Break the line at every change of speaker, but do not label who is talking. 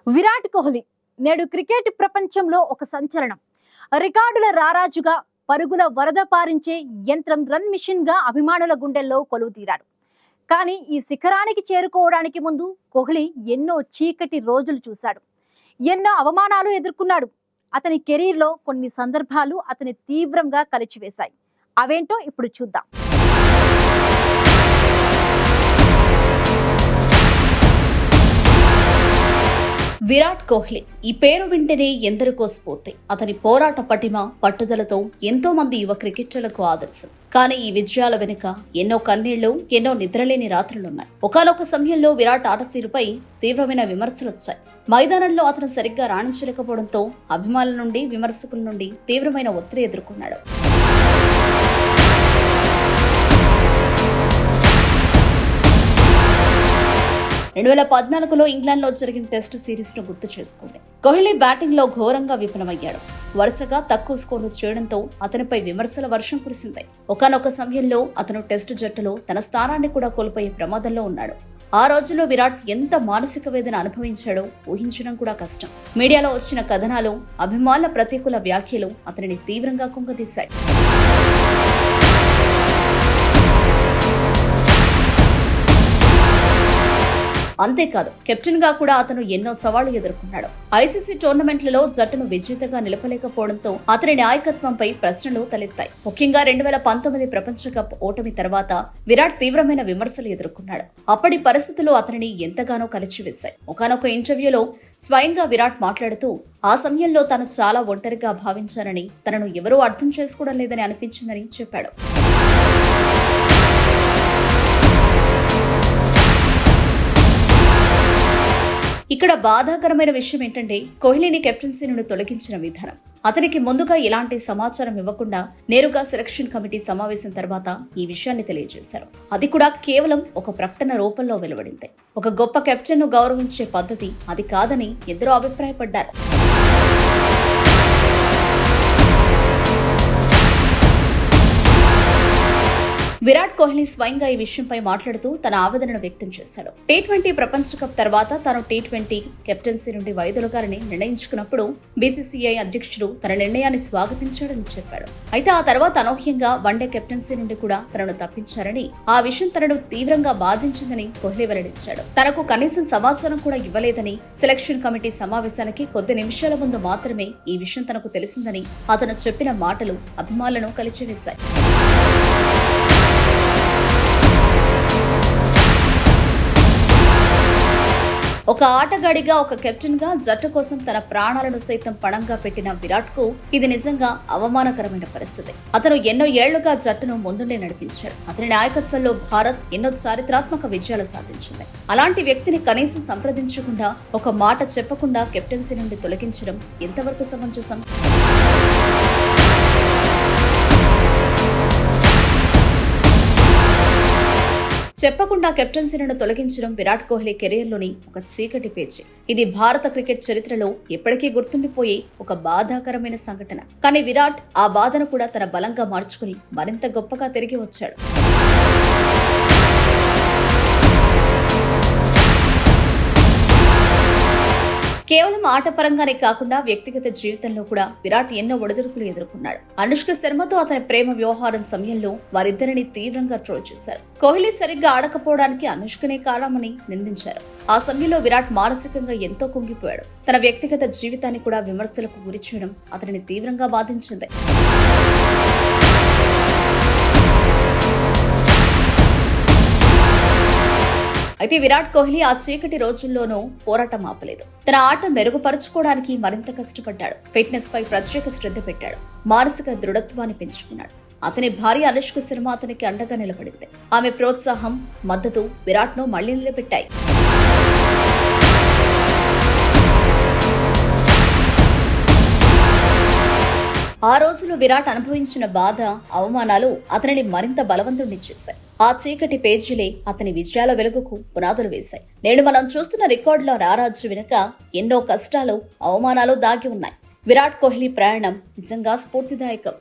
విరాట్ కోహ్లీ నేడు క్రికెట్ ప్రపంచంలో ఒక సంచలనం. రికార్డుల రారాజుగా, పరుగుల వరద పారించే యంత్రం, రన్ మిషన్ గా అభిమానుల గుండెల్లో కొలువు తీరాడు. కానీ ఈ శిఖరానికి చేరుకోవడానికి ముందు కోహ్లీ ఎన్నో చీకటి రోజులు చూశాడు, ఎన్నో అవమానాలు ఎదుర్కొన్నాడు. అతని కెరీర్లో కొన్ని సందర్భాలు అతని తీవ్రంగా కలిచివేశాయి. అవేంటో ఇప్పుడు చూద్దాం.
విరాట్ కోహ్లీ ఈ పేరు వింటేనే ఎందరికో స్ఫూర్తి. అతని పోరాట పటిమ, పట్టుదలతో ఎంతో మంది యువ క్రికెటర్లకు ఆదర్శం. కానీ ఈ విజయాల వెనుక ఎన్నో కన్నీళ్లు, ఎన్నో నిద్రలేని రాత్రులున్నాయి. ఒకానొక సమయంలో విరాట్ ఆట తీరుపై తీవ్రమైన విమర్శలొచ్చాయి. మైదానంలో అతను సరిగ్గా రాణించలేకపోవడంతో అభిమానుల నుండి, విమర్శకుల నుండి తీవ్రమైన ఒత్తిడి ఎదుర్కొన్నాడు. 2014లో ఇంగ్లాండ్లో జరిగిన టెస్టు సిరీస్ను గుర్తు చేసుకోండి. కోహ్లీ బ్యాటింగ్లో ఘోరంగా విఫలమయ్యాడు. వరుసగా తక్కువ స్కోర్లు చేయడంతో అతనిపై విమర్శల వర్షం కురిసింది. ఒకానొక సమయంలో అతను టెస్టు జట్టులో తన స్థానాన్ని కూడా కోల్పోయే ప్రమాదంలో ఉన్నాడు. ఆ రోజుల్లో విరాట్ ఎంత మానసిక వేదన అనుభవించాడో ఊహించడం కూడా కష్టం. మీడియాలో వచ్చిన కథనాలు, అభిమానుల ప్రతికూల వ్యాఖ్యలు అతనిని తీవ్రంగా కుంగదీశాయి. అంతేకాదు, కెప్టెన్ గా కూడా అతను ఎన్నో సవాళ్లు ఎదుర్కొన్నాడు. ఐసీసీ టోర్నమెంట్లలో జట్టును విజేతగా నిలపలేకపోవడంతో అతని నాయకత్వంపై ప్రశ్నలు తలెత్తాయి. ముఖ్యంగా 2019 ప్రపంచ కప్ ఓటమి తర్వాత విరాట్ తీవ్రమైన విమర్శలు ఎదుర్కొన్నాడు. అప్పటి పరిస్థితులు అతనిని ఎంతగానో కలిచివేశాయి. ఒకానొక ఇంటర్వ్యూలో స్వయంగా విరాట్ మాట్లాడుతూ, ఆ సమయంలో తాను చాలా ఒంటరిగా భావించానని, తనను ఎవరూ అర్థం చేసుకోవడం లేదని అనిపించిందని చెప్పాడు. ఇక్కడ బాధాకరమైన విషయం ఏంటంటే, కోహ్లీని కెప్టెన్సీ నుండి తొలగించిన విధానం. అతనికి ముందుగా ఎలాంటి సమాచారం ఇవ్వకుండా నేరుగా సెలక్షన్ కమిటీ సమావేశం తర్వాత ఈ విషయాన్ని తెలియజేశారు. అది కూడా కేవలం ఒక ప్రకటన రూపంలో వెలువడింది. ఒక గొప్ప కెప్టెన్ ను గౌరవించే పద్ధతి అది కాదని ఎందరో అభిప్రాయపడ్డారు. విరాట్ కోహ్లీ స్వయంగా ఈ విషయంపై మాట్లాడుతూ తన ఆవేదనను వ్యక్తం చేశాడు. టీ20 ప్రపంచ కప్ తర్వాత తాను టీ20 కెప్టెన్సీ నుండి వైదొలగాలని నిర్ణయించుకున్నప్పుడు బీసీసీఐ అధ్యక్షుడు తన నిర్ణయాన్ని స్వాగతించాడని చెప్పాడు. అయితే ఆ తర్వాత అనూహ్యంగా వన్డే కెప్టెన్సీ నుండి కూడా తనను తప్పించారని, ఆ విషయం తనను తీవ్రంగా బాధించిందని కోహ్లీ వెల్లడించాడు. తనకు కనీసం సమాచారం కూడా ఇవ్వలేదని, సెలక్షన్ కమిటీ సమావేశానికి కొద్ది నిమిషాల ముందు మాత్రమే ఈ విషయం తనకు తెలిసిందని అతను చెప్పిన మాటలు అభిమానులను కలిచివేశాయి. ఒక ఆటగాడిగా, ఒక కెప్టెన్ గా జట్టు కోసం తన ప్రాణాలను సైతం పణంగా పెట్టిన విరాట్ కు ఇది నిజంగా అవమానకరమైన పరిస్థితి. అతను ఎన్నో ఏళ్లుగా జట్టును ముందుండే నడిపించాడు. అతని నాయకత్వంలో భారత్ ఎన్నో చారిత్రాత్మక విజయాలు సాధించింది. అలాంటి వ్యక్తిని కనీసం సంప్రదించకుండా, ఒక మాట చెప్పకుండా కెప్టెన్సీ నుండి తొలగించడం ఎంతవరకు సమంజసం? చెప్పకుండా కెప్టెన్సీలను తొలగించడం విరాట్ కోహ్లీ కెరీర్లోని ఒక చీకటి పేజీ. ఇది భారత క్రికెట్ చరిత్రలో ఎప్పటికీ గుర్తుండిపోయే ఒక బాధాకరమైన సంఘటన. కానీ విరాట్ ఆ బాధను కూడా తన బలంగా మార్చుకుని మరింత గొప్పగా తిరిగి వచ్చాడు. కేవలం ఆటపరంగానే కాకుండా వ్యక్తిగత జీవితంలో కూడా విరాట్ ఎన్నో ఒడిదుడుకులు ఎదుర్కొన్నాడు. అనుష్క శర్మతో అతని ప్రేమ వ్యవహారం సమయంలో వారిద్దరిని తీవ్రంగా ట్రోల్ చేశారు. కోహ్లీ సరిగ్గా ఆడకపోవడానికి అనుష్కనే కారణమని నిందించారు. ఆ సమయంలో విరాట్ మానసికంగా ఎంతో కుంగిపోయాడు. తన వ్యక్తిగత జీవితాన్ని కూడా విమర్శలకు గురి చేయడం అతనిని తీవ్రంగా బాధించింది. అయితే విరాట్ కోహ్లీ ఆ చీకటి రోజుల్లోనూ పోరాటం ఆపలేదు. తన ఆట మెరుగుపరుచుకోవడానికి మరింత కష్టపడ్డాడు. ఫిట్నెస్ పై ప్రత్యేక శ్రద్ధ పెట్టాడు. మానసిక దృఢత్వాన్ని పెంచుకున్నాడు. అతని భార్య అనుష్క శర్మ అతనికి అండగా నిలబడింది. ఆమె ప్రోత్సాహం, మద్దతు విరాట్ ను మళ్లీ నిలబెట్టాయి. ఆ రోజులు విరాట్ అనుభవించిన బాధ, అవమానాలు అతనిని మరింత బలవంతుణ్ణి చేశాయి. ఆ చీకటి పేజీలే అతని విజయాల వెలుగుకు పునాదులు వేశాయి. నేడు మనం చూస్తున్న రికార్డుల రారాజు వెనుక ఎన్నో కష్టాలు, అవమానాలు దాగి ఉన్నాయి. విరాట్ కోహ్లీ ప్రయాణం నిజంగా స్ఫూర్తిదాయకం.